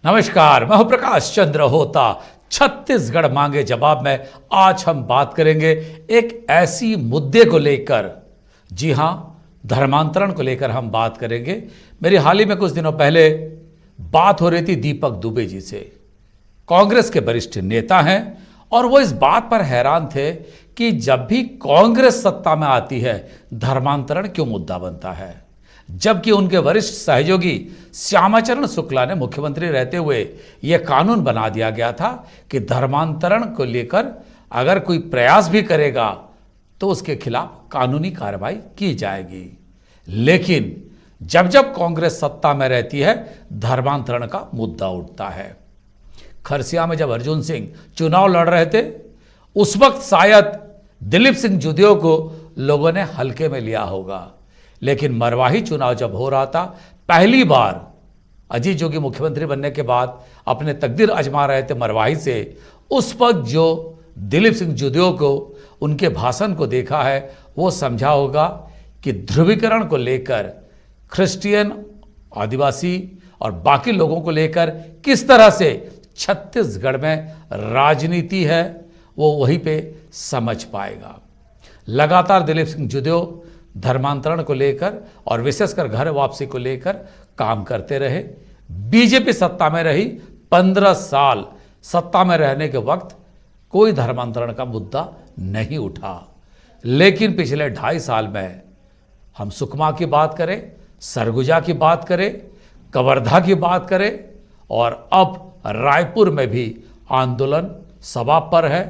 नमस्कार, मैं हूं प्रकाश चंद्र होता। छत्तीसगढ़ मांगे जवाब में आज हम बात करेंगे एक ऐसी मुद्दे को लेकर। जी हां, धर्मांतरण को लेकर हम बात करेंगे। मेरी हाल ही में कुछ दिनों पहले बात हो रही थी दीपक दुबे जी से। कांग्रेस के वरिष्ठ नेता हैं और वो इस बात पर हैरान थे कि जब भी कांग्रेस सत्ता में आती है धर्मांतरण क्यों मुद्दा बनता है, जबकि उनके वरिष्ठ सहयोगी श्यामाचरण शुक्ला ने मुख्यमंत्री रहते हुए यह कानून बना दिया गया था कि धर्मांतरण को लेकर अगर कोई प्रयास भी करेगा तो उसके खिलाफ कानूनी कार्रवाई की जाएगी। लेकिन जब जब कांग्रेस सत्ता में रहती है धर्मांतरण का मुद्दा उठता है। खरसिया में जब अर्जुन सिंह चुनाव लड़ रहे थे उस वक्त शायद दिलीप सिंह जुदेव को लोगों ने हल्के में लिया होगा, लेकिन मरवाही चुनाव जब हो रहा था, पहली बार अजीत जोगी मुख्यमंत्री बनने के बाद अपने तकदीर आजमा रहे थे मरवाही से, उस वक्त जो दिलीप सिंह जुदेव को उनके भाषण को देखा है वो समझा होगा कि ध्रुवीकरण को लेकर क्रिश्चियन, आदिवासी और बाकी लोगों को लेकर किस तरह से छत्तीसगढ़ में राजनीति है वो वहीं पे समझ पाएगा। लगातार दिलीप सिंह जुदेव धर्मांतरण को लेकर और विशेषकर घर वापसी को लेकर काम करते रहे। बीजेपी सत्ता में रही, 15 साल सत्ता में रहने के वक्त कोई धर्मांतरण का मुद्दा नहीं उठा। लेकिन पिछले 2.5 साल में हम सुकमा की बात करें, सरगुजा की बात करें, कवर्धा की बात करें और अब रायपुर में भी आंदोलन सभा पर है,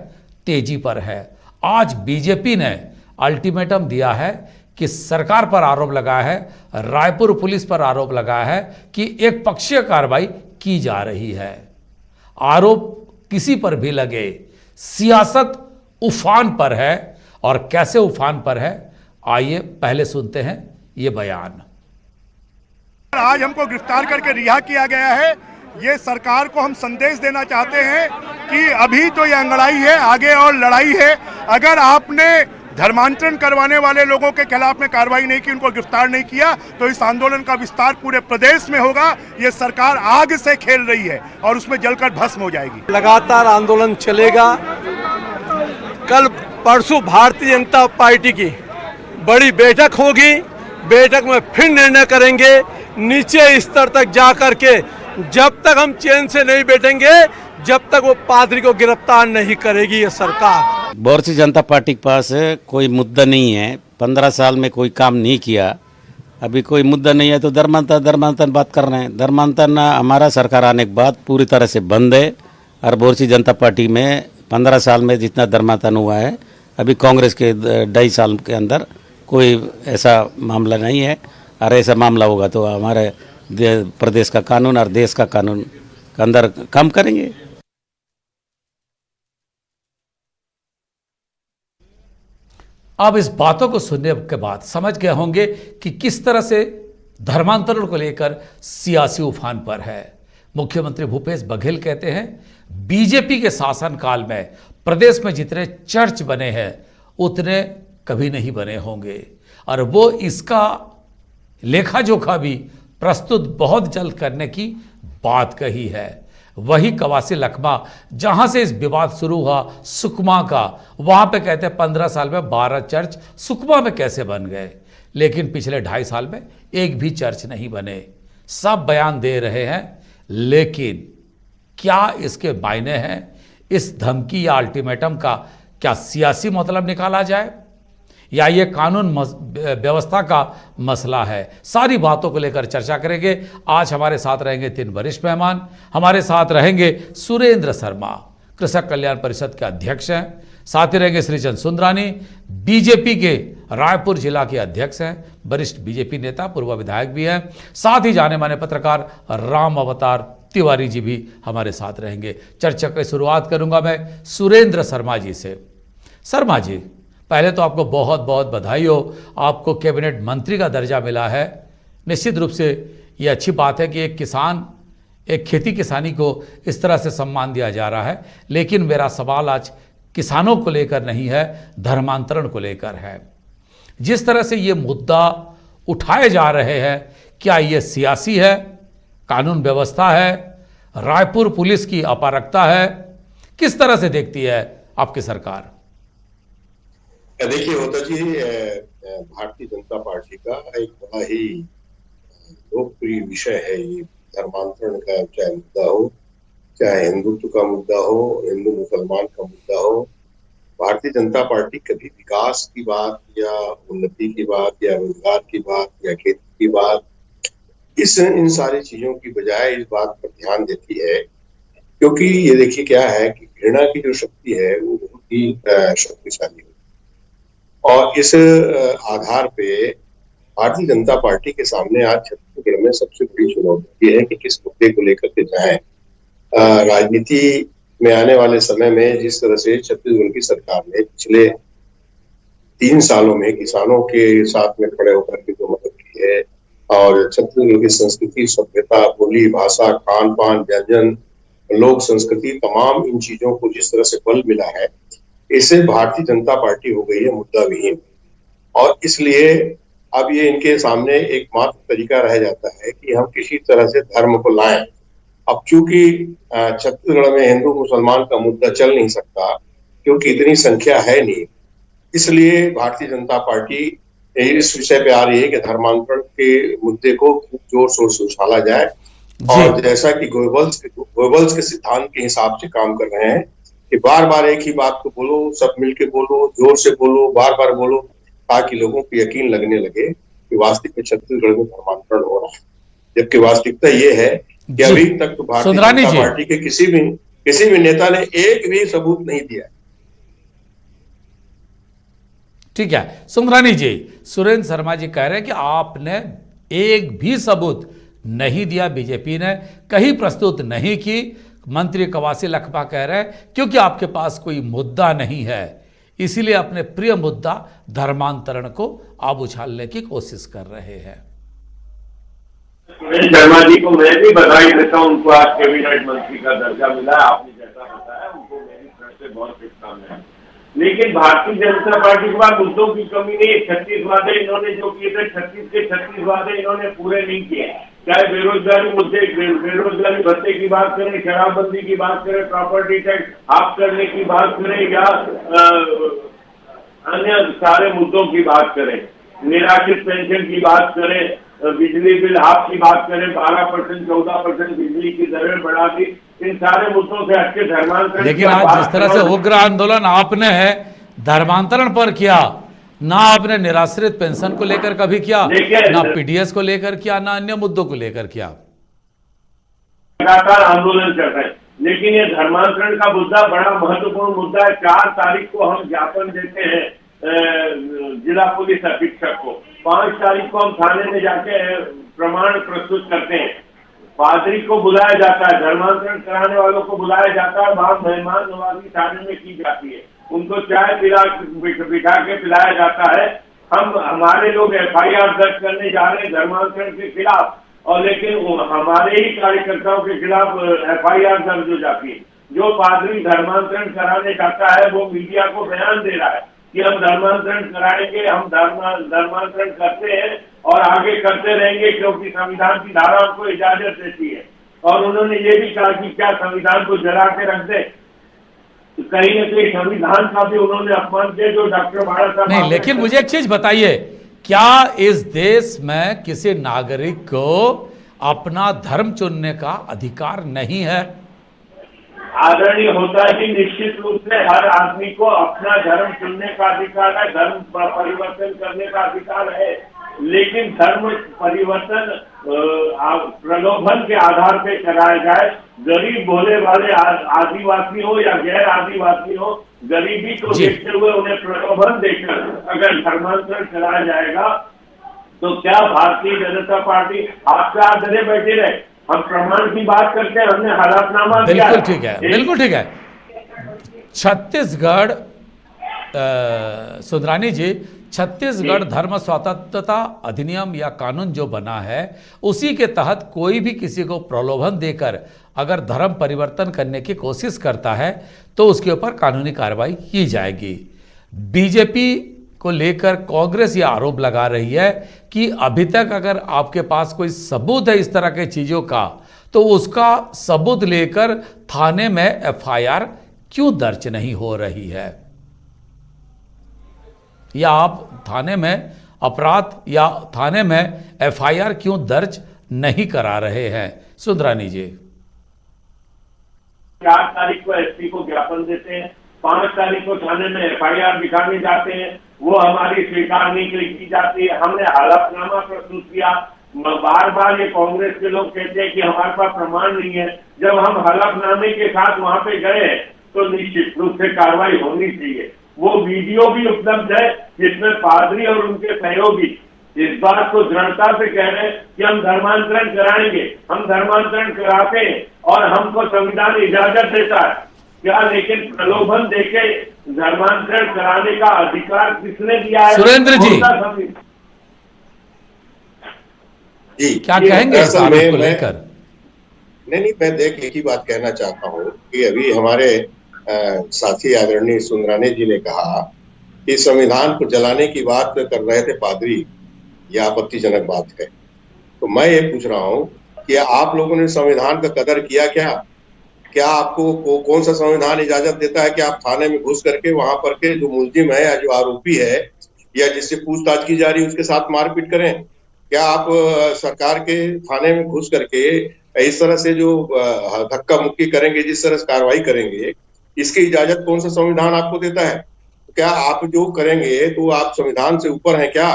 तेजी पर है। आज बीजेपी ने अल्टीमेटम दिया है कि सरकार पर आरोप लगाया है, रायपुर पुलिस पर आरोप लगाया है कि एक पक्षीय कार्रवाई की जा रही है। आरोप किसी पर भी लगे, सियासत उफान पर है। और कैसे उफान पर है, आइए पहले सुनते हैं ये बयान। आज हमको गिरफ्तार करके रिहा किया गया है। ये सरकार को हम संदेश देना चाहते हैं कि अभी तो ये अंगड़ाई है, आगे और लड़ाई है। अगर आपने धर्मांतरण करवाने वाले लोगों के खिलाफ में कार्रवाई नहीं की, उनको गिरफ्तार नहीं किया, तो इस आंदोलन का विस्तार पूरे प्रदेश में होगा। ये सरकार आग से खेल रही है और उसमें जलकर भस्म हो जाएगी। लगातार आंदोलन चलेगा। कल परसों भारतीय जनता पार्टी की बड़ी बैठक होगी। बैठक में फिर निर्णय करेंगे नीचे स्तर तक जा करके। जब तक हम चैन से नहीं बैठेंगे जब तक वो पादरी को गिरफ्तार नहीं करेगी ये सरकार। भारतीय जनता पार्टी के पास कोई मुद्दा नहीं है, 15 साल में कोई काम नहीं किया, अभी कोई मुद्दा नहीं है तो धर्मांतरण बात कर रहे हैं। धर्मांतरण हमारा सरकार आने के बाद पूरी तरह से बंद है। और भारतीय जनता पार्टी में 15 साल में जितना धर्मांतरण हुआ है अभी कांग्रेस के 2.5 साल के अंदर कोई ऐसा मामला नहीं है। और ऐसा मामला होगा तो हमारे प्रदेश का कानून और देश का कानून के अंदर काम करेंगे। अब इस बातों को सुनने के बाद समझ गए होंगे कि किस तरह से धर्मांतरण को लेकर सियासी उफान पर है। मुख्यमंत्री भूपेश बघेल कहते हैं बीजेपी के शासनकाल में प्रदेश में जितने चर्च बने हैं उतने कभी नहीं बने होंगे और वो इसका लेखा जोखा भी प्रस्तुत बहुत जल्द करने की बात कही है। वही कवासी लखमा जहां से इस विवाद शुरू हुआ सुकमा का, वहां पे कहते हैं 15 साल में 12 चर्च सुकमा में कैसे बन गए, लेकिन पिछले 2.5 साल में एक भी चर्च नहीं बने। सब बयान दे रहे हैं, लेकिन क्या इसके मायने हैं? इस धमकी या अल्टीमेटम का क्या सियासी मतलब निकाला जाए या ये कानून व्यवस्था का मसला है? सारी बातों को लेकर चर्चा करेंगे। आज हमारे साथ रहेंगे 3 वरिष्ठ मेहमान। हमारे साथ रहेंगे सुरेंद्र शर्मा, कृषक कल्याण परिषद के अध्यक्ष हैं। साथ ही रहेंगे श्रीचंद सुंदरानी, बीजेपी के रायपुर जिला के अध्यक्ष हैं, वरिष्ठ बीजेपी नेता, पूर्व विधायक भी हैं। साथ ही जाने माने पत्रकार राम अवतार तिवारी जी भी हमारे साथ रहेंगे। चर्चा की शुरुआत करूंगा मैं सुरेंद्र शर्मा जी से। शर्मा जी, पहले तो आपको बहुत बहुत बधाई हो, आपको कैबिनेट मंत्री का दर्जा मिला है। निश्चित रूप से ये अच्छी बात है कि एक किसान, एक खेती किसानी को इस तरह से सम्मान दिया जा रहा है। लेकिन मेरा सवाल आज किसानों को लेकर नहीं है, धर्मांतरण को लेकर है। जिस तरह से ये मुद्दा उठाए जा रहे हैं, क्या ये सियासी है, कानून व्यवस्था है, रायपुर पुलिस की अपारगता है? किस तरह से देखती है आपकी सरकार? देखिए होता जी, भारतीय जनता पार्टी का एक बड़ा ही लोकप्रिय विषय है ये धर्मांतरण का, चाहे मुद्दा हो, चाहे हिंदुत्व का मुद्दा हो, हिंदू मुसलमान का मुद्दा हो। भारतीय जनता पार्टी कभी विकास की बात या उन्नति की बात या रोजगार की बात या खेती की बात, इन सारी चीजों की बजाय इस बात पर ध्यान देती है, क्योंकि ये देखिए क्या है कि घृणा की जो शक्ति है वो बहुत ही शक्तिशाली है। और इस आधार पे भारतीय जनता पार्टी के सामने आज छत्तीसगढ़ में सबसे बड़ी चुनौती ये है कि किस मुद्दे को लेकर के जाएं। राजनीति में आने वाले समय में जिस तरह से छत्तीसगढ़ की सरकार ने पिछले 3 सालों में किसानों के साथ में खड़े होकर के जो मदद की है, और छत्तीसगढ़ की संस्कृति, सभ्यता, बोली, भाषा, खान पान, व्यंजन, लोक संस्कृति, तमाम इन चीजों को जिस तरह से बल मिला है, इससे भारतीय जनता पार्टी हो गई है मुद्दा विहीन। और इसलिए अब ये इनके सामने एकमात्र तरीका रह जाता है कि हम किसी तरह से धर्म को लाएं। अब चूंकि छत्तीसगढ़ में हिंदू मुसलमान का मुद्दा चल नहीं सकता क्योंकि इतनी संख्या है नहीं, इसलिए भारतीय जनता पार्टी इस विषय पे आ रही है कि धर्मांतरण के मुद्दे को खूब जोर शोर से उछाला जाए। और जैसा कि गोयबल्स के सिद्धांत के हिसाब से काम कर रहे हैं कि बार बार एक ही बात को बोलो, सब मिलके बोलो, जोर से बोलो, बार बार बोलो, ताकि लोगों को यकीन लगने लगे कि वास्तविक में छत्तीसगढ़ में धर्मांतरण हो रहा है। जबकि वास्तविकता ये है कि अभी तक तो भारतीय जनता पार्टी के किसी भी नेता ने एक भी सबूत नहीं दिया। ठीक है सुंदरानी जी, सुरेंद्र शर्मा जी कह रहे हैं कि आपने एक भी सबूत नहीं दिया, बीजेपी ने कहीं प्रस्तुत नहीं की। मंत्री कवासी लखपा कह रहे हैं क्योंकि आपके पास कोई मुद्दा नहीं है, इसीलिए अपने प्रिय मुद्दा धर्मांतरण को आप उछालने की कोशिश कर रहे हैं। शर्मा जी को मैं भी बधाई देता हूं, उनको आज कैबिनेट मंत्री का दर्जा मिला। आपने जैसा बताया उनको मेरी तरफ से बहुत शुभकामनाएं हैं। लेकिन भारतीय जनता पार्टी के पास मुद्दों की कमी नहीं है। 36 वादे इन्होंने जो किए थे, 36 के 36 वादे इन्होंने पूरे नहीं किए। चाहे बेरोजगारी मुद्दे, बेरोजगारी भत्ते की बात करें, शराबबंदी की बात करें, प्रॉपर्टी टैक्स हाफ करने की बात करें, या अन्य सारे मुद्दों की बात करें, निराश्रित पेंशन की बात करें, बिजली बिल हाफ की बात करें, 12% 14% बिजली की दरें बढ़ा दी, इन सारे मुद्दों से हटके धर्मांतरण। लेकिन आज जिस तरह से उग्र आंदोलन आपने धर्मांतरण पर किया, ना आपने निराश्रित पेंशन को लेकर कभी किया, ना पीडीएस को लेकर किया, ना अन्य मुद्दों को लेकर किया। लगातार आंदोलन चल रहे हैं, लेकिन ये धर्मांतरण का मुद्दा बड़ा महत्वपूर्ण मुद्दा है। 4 तारीख को हम ज्ञापन देते हैं जिला पुलिस अधीक्षक को, 5 तारीख को हम थाने में जाके प्रमाण प्रस्तुत करते हैं, पादरी को बुलाया जाता है, धर्मांतरण कराने वालों को बुलाया जाता है, वहां मेहमान नवाजी थाने में की जाती है, उनको चाय बिठा के पिलाया जाता है। हमारे लोग FIR दर्ज करने जा रहे हैं धर्मांतरण के खिलाफ, और लेकिन हमारे ही कार्यकर्ताओं के खिलाफ FIR दर्ज हो जाती है। जो पादरी धर्मांतरण कराने जाता है वो मीडिया को बयान दे रहा है कि हम धर्मांतरण कराएंगे, हम धर्मांतरण करते हैं और आगे करते रहेंगे क्योंकि संविधान की धारा हमको इजाजत देती है। और उन्होंने ये भी कहा कि क्या संविधान को जला के रख दे, कहीं न कहीं संविधान का भी उन्होंने अपमान किया जो डॉक्टर बाला साहब। नहीं, लेकिन मुझे एक चीज बताइए, क्या इस देश में किसी नागरिक को अपना धर्म चुनने का अधिकार नहीं है? आदरणीय होता है कि निश्चित रूप से हर आदमी को अपना धर्म चुनने का अधिकार है, धर्म परिवर्तन करने का अधिकार है, लेकिन धर्म परिवर्तन प्रलोभन के आधार पर कराया जाए। गरीब भोले वाले आदिवासी हो या गैर आदिवासी हो, गरीबी को देखते हुए उन्हें प्रलोभन देकर अगर धर्मांतरण कराया जाएगा तो क्या भारतीय जनता पार्टी आपसे आधे बैठे रहे? हम प्रमाण की बात करते हैं, हमने हलफनामा दिया। बिल्कुल ठीक है, बिल्कुल ठीक है। छत्तीसगढ़, सुंदरानी जी, छत्तीसगढ़ धर्म स्वतंत्रता अधिनियम या कानून जो बना है उसी के तहत कोई भी किसी को प्रलोभन देकर अगर धर्म परिवर्तन करने की कोशिश करता है तो उसके ऊपर कानूनी कार्रवाई की जाएगी। बीजेपी को लेकर कांग्रेस ये आरोप लगा रही है कि अभी तक अगर आपके पास कोई सबूत है इस तरह के चीज़ों का तो उसका सबूत लेकर थाने में एफआईआर क्यों दर्ज नहीं हो रही है? या आप थाने में अपराध या थाने में एफआईआर क्यों दर्ज नहीं करा रहे हैं? सुंदरानी जी, 4 तारीख को एसपी को ज्ञापन देते हैं, 5 तारीख को थाने में एफआईआर दिखाने जाते हैं, वो हमारी स्वीकार नहीं की जाती है। हमने हलफनामा प्रस्तुत किया, बार बार ये कांग्रेस के लोग कहते हैं कि हमारे पास प्रमाण नहीं है। जब हम हलफनामे के साथ वहां पे गए तो निश्चित रूप से कार्रवाई होनी चाहिए। वो वीडियो भी उपलब्ध है जिसमें पादरी और उनके सहयोगी इस बात को दृढ़ता से कह रहे हैं कि हम धर्मांतरण कराएंगे, हम धर्मांतरण कराते हैं और हमको संविधान इजाजत देता है क्या, लेकिन प्रलोभन देके धर्मांतरण कराने का अधिकार किसने दिया है? सुरेंद्र जी, जी क्या कहेंगे इस आरोप को लेकर? नहीं, मैं एक ही बात कहना चाहता हूँ कि अभी हमारे साथी आदरणीय सुंदरानी जी ने कहा कि संविधान को जलाने की बात कर रहे थे पादरी, यह आपत्तिजनक बात है। तो मैं ये पूछ रहा हूँ कि आप लोगों ने संविधान का कदर किया क्या? क्या आपको कौन सा संविधान इजाजत देता है कि आप थाने में घुस करके वहां पर के जो मुलजिम है या जो आरोपी है या जिससे पूछताछ की जा रही है उसके साथ मारपीट करें? क्या आप सरकार के थाने में घुस करके इस तरह से जो धक्का मुक्की करेंगे, जिस तरह से कार्रवाई करेंगे, इसकी इजाजत कौन सा संविधान आपको देता है? क्या आप जो करेंगे तो आप संविधान से ऊपर हैं क्या?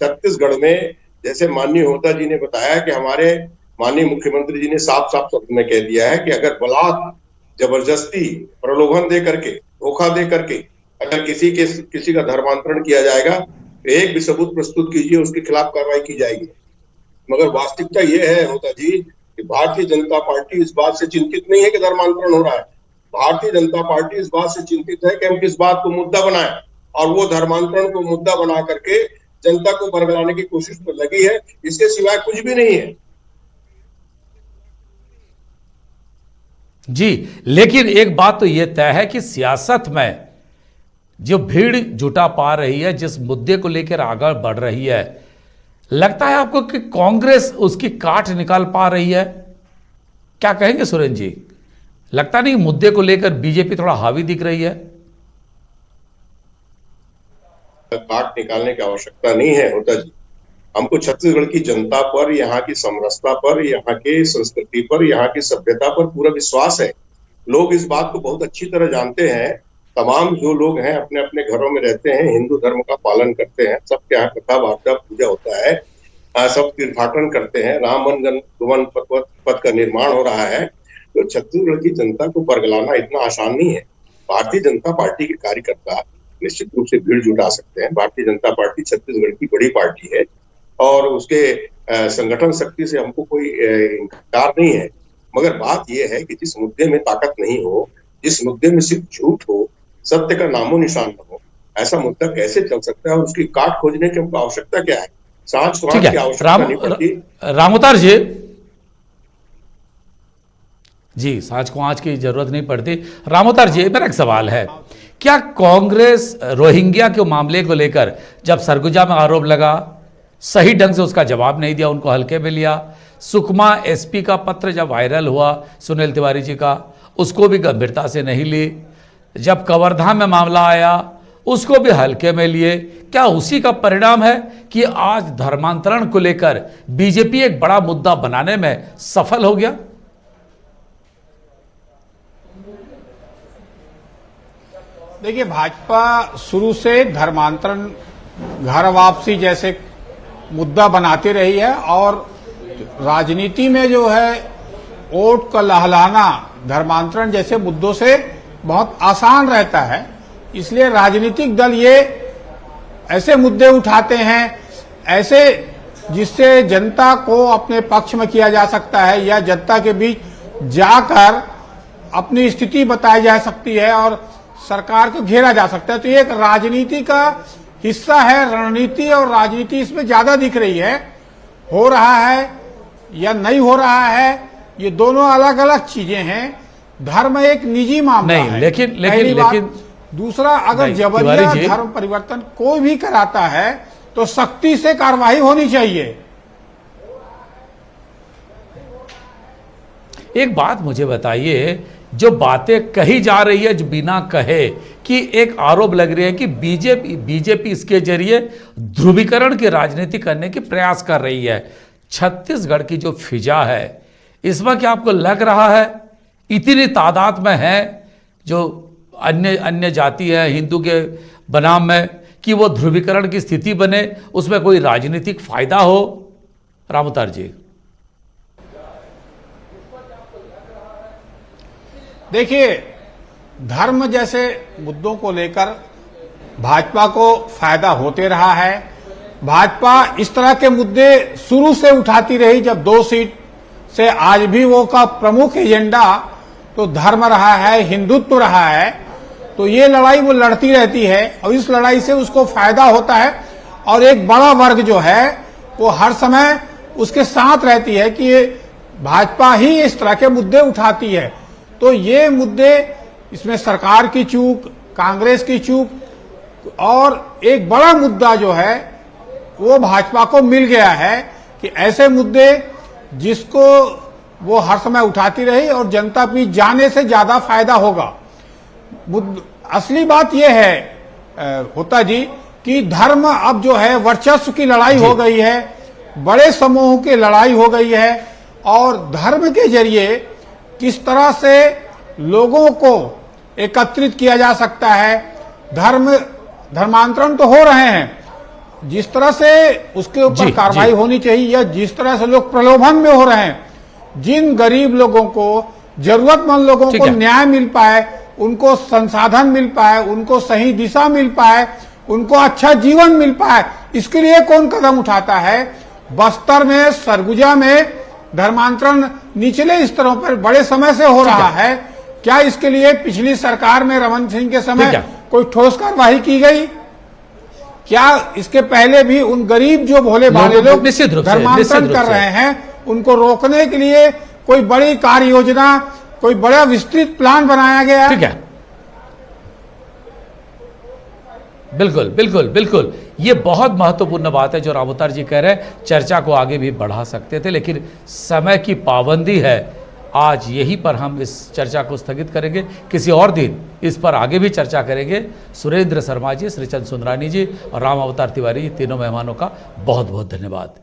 छत्तीसगढ़ में जैसे माननीय होता जी ने बताया कि हमारे माननीय मुख्यमंत्री जी ने साफ साफ शब्द में कह दिया है कि अगर बलात्, जबरदस्ती, प्रलोभन दे करके, धोखा दे करके अगर किसी का धर्मांतरण किया जाएगा तो एक भी सबूत प्रस्तुत कीजिए, उसके खिलाफ कार्रवाई की जाएगी। मगर वास्तविकता ये है होता जी कि भारतीय जनता पार्टी इस बात से चिंतित नहीं है कि धर्मांतरण हो रहा है। भारतीय जनता पार्टी इस बात से चिंतित है कि हम किस बात को मुद्दा बनाएं, और वो धर्मांतरण को मुद्दा बना करके जनता को बरगलाने की कोशिश पर लगी है। इसके सिवाय कुछ भी नहीं है जी। लेकिन एक बात तो यह तय है कि सियासत में जो भीड़ जुटा पा रही है, जिस मुद्दे को लेकर आगे बढ़ रही है, लगता है आपको कि कांग्रेस उसकी काट निकाल पा रही है? क्या कहेंगे सुरेंद्र जी? लगता नहीं मुद्दे को लेकर बीजेपी थोड़ा हावी दिख रही है? काट निकालने की आवश्यकता नहीं है होता जी। हमको छत्तीसगढ़ की जनता पर, यहाँ की समरसता पर, यहाँ की संस्कृति पर, यहाँ की सभ्यता पर पूरा विश्वास है। लोग इस बात को बहुत अच्छी तरह जानते हैं। तमाम जो लोग हैं अपने अपने घरों में रहते हैं, हिंदू धर्म का पालन करते हैं, सबके यहाँ कथा वार्ता पूजा होता है, सब तीर्थाटन करते हैं, राम वन पथ का निर्माण हो रहा है। तो छत्तीसगढ़ की जनता को बरगलाना इतना आसान नहीं है। भारतीय जनता पार्टी के कार्यकर्ता निश्चित रूप से भीड़ जुटा सकते हैं। भारतीय जनता पार्टी छत्तीसगढ़ की बड़ी पार्टी है और उसके संगठन शक्ति से हमको कोई इनकार नहीं है। मगर बात यह है कि जिस मुद्दे में ताकत नहीं हो, जिस मुद्दे में सिर्फ झूठ हो, सत्य का नामो निशान न हो, ऐसा मुद्दा कैसे चल सकता है? और उसकी काट खोजने की हमको आवश्यकता क्या है? सांच की आवश्यकता नहीं पड़ती। रामोतार जी, सांच को आंच की जरूरत नहीं पड़ती। रामोतार जी, मेरा एक सवाल है, क्या कांग्रेस रोहिंग्या के मामले को लेकर जब सरगुजा में आरोप लगा, सही ढंग से उसका जवाब नहीं दिया, उनको हल्के में लिया? सुकमा एसपी का पत्र जब वायरल हुआ सुनील तिवारी जी का, उसको भी गंभीरता से नहीं ली। जब कवर्धा में मामला आया उसको भी हल्के में लिए। क्या उसी का परिणाम है कि आज धर्मांतरण को लेकर बीजेपी एक बड़ा मुद्दा बनाने में सफल हो गया? देखिए, भाजपा शुरू से धर्मांतरण, घर वापसी जैसे मुद्दा बनाती रही है और राजनीति में जो है वोट का लहलाना धर्मांतरण जैसे मुद्दों से बहुत आसान रहता है। इसलिए राजनीतिक दल ये ऐसे मुद्दे उठाते हैं, ऐसे जिससे जनता को अपने पक्ष में किया जा सकता है या जनता के बीच जाकर अपनी स्थिति बताई जा सकती है और सरकार को घेरा जा सकता है। तो ये एक राजनीति का हिस्सा है, रणनीति और राजनीति इसमें ज्यादा दिख रही है। हो रहा है या नहीं हो रहा है, ये दोनों अलग अलग चीजें हैं। धर्म एक निजी मामला नहीं, है। लेकिन दूसरा, अगर जबरिया धर्म परिवर्तन कोई भी कराता है तो सख्ती से कार्रवाई होनी चाहिए। एक बात मुझे बताइए, जो बातें कही जा रही है जो बिना कहे, कि एक आरोप लग रही है कि बीजेपी इसके जरिए ध्रुवीकरण की राजनीति करने की प्रयास कर रही है। छत्तीसगढ़ की जो फिजा है, इसमें क्या आपको लग रहा है इतनी तादाद में है जो अन्य जाति है हिंदू के बनाम में, कि वो ध्रुवीकरण की स्थिति बने, उसमें कोई राजनीतिक फायदा हो? राम अवतार जी, देखिए, धर्म जैसे मुद्दों को लेकर भाजपा को फायदा होते रहा है। भाजपा इस तरह के मुद्दे शुरू से उठाती रही। जब 2 सीट से आज भी वो का प्रमुख एजेंडा तो धर्म रहा है, हिंदुत्व रहा है, तो ये लड़ाई वो लड़ती रहती है और इस लड़ाई से उसको फायदा होता है। और एक बड़ा वर्ग जो है वो हर समय उसके साथ रहती है कि ये भाजपा ही इस तरह के मुद्दे उठाती है। तो ये मुद्दे, इसमें सरकार की चूक, कांग्रेस की चूक, और एक बड़ा मुद्दा जो है वो भाजपा को मिल गया है कि ऐसे मुद्दे जिसको वो हर समय उठाती रही और जनता भी जाने से ज्यादा फायदा होगा। असली बात यह है होता जी कि धर्म अब जो है वर्चस्व की लड़ाई हो गई है, बड़े समूह की लड़ाई हो गई है, और धर्म के जरिए किस तरह से लोगों को एकत्रित किया जा सकता है। धर्मांतरण तो हो रहे हैं, जिस तरह से उसके ऊपर कार्रवाई होनी चाहिए, या जिस तरह से लोग प्रलोभन में हो रहे हैं, जिन गरीब लोगों को, जरूरतमंद लोगों को न्याय मिल पाए, उनको संसाधन मिल पाए, उनको सही दिशा मिल पाए, उनको अच्छा जीवन मिल पाए, इसके लिए कौन कदम उठाता है? बस्तर में, सरगुजा में धर्मांतरण निचले स्तरों पर बड़े समय से हो रहा है। क्या इसके लिए पिछली सरकार में रमन सिंह के समय कोई ठोस कार्रवाई की गई? क्या इसके पहले भी उन गरीब जो भोले भाले लोग धर्मांतरण कर रहे हैं, उनको रोकने के लिए कोई बड़ी कार्य योजना, कोई बड़ा विस्तृत प्लान बनाया गया? ठीक है, बिल्कुल बिल्कुल बिल्कुल, ये बहुत महत्वपूर्ण बात है जो राम अवतार जी कह रहे हैं। चर्चा को आगे भी बढ़ा सकते थे, लेकिन समय की पाबंदी है। आज यहीं पर हम इस चर्चा को स्थगित करेंगे, किसी और दिन इस पर आगे भी चर्चा करेंगे। सुरेंद्र शर्मा जी, श्रीचंद सुंदरानी जी और राम अवतार तिवारी जी, तीनों मेहमानों का बहुत बहुत धन्यवाद।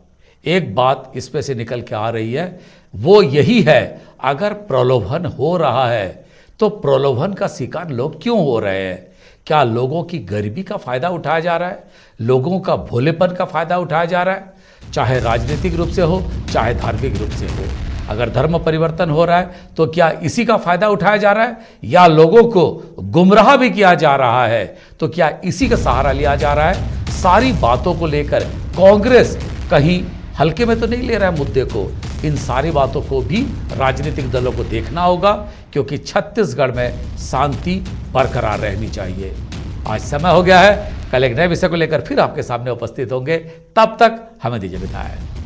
एक बात इसमें से निकल के आ रही है, वो यही है, अगर प्रलोभन हो रहा है तो प्रलोभन का शिकार लोग क्यों हो रहे हैं? क्या लोगों की गरीबी का फायदा उठाया जा रहा है? लोगों का भोलेपन का फायदा उठाया जा रहा है? चाहे राजनीतिक रूप से हो, चाहे धार्मिक रूप से हो। अगर धर्म परिवर्तन हो रहा है तो क्या इसी का फायदा उठाया जा रहा है, या लोगों को गुमराह भी किया जा रहा है? तो क्या इसी का सहारा लिया जा रहा है? सारी बातों को लेकर कांग्रेस कहीं हल्के में तो नहीं ले रहा है मुद्दे को। इन सारी बातों को भी राजनीतिक दलों को देखना होगा, क्योंकि छत्तीसगढ़ में शांति बरकरार रहनी चाहिए। आज समय हो गया है, कल एक नए विषय को लेकर फिर आपके सामने उपस्थित होंगे। तब तक हमें दीजिए विदाई।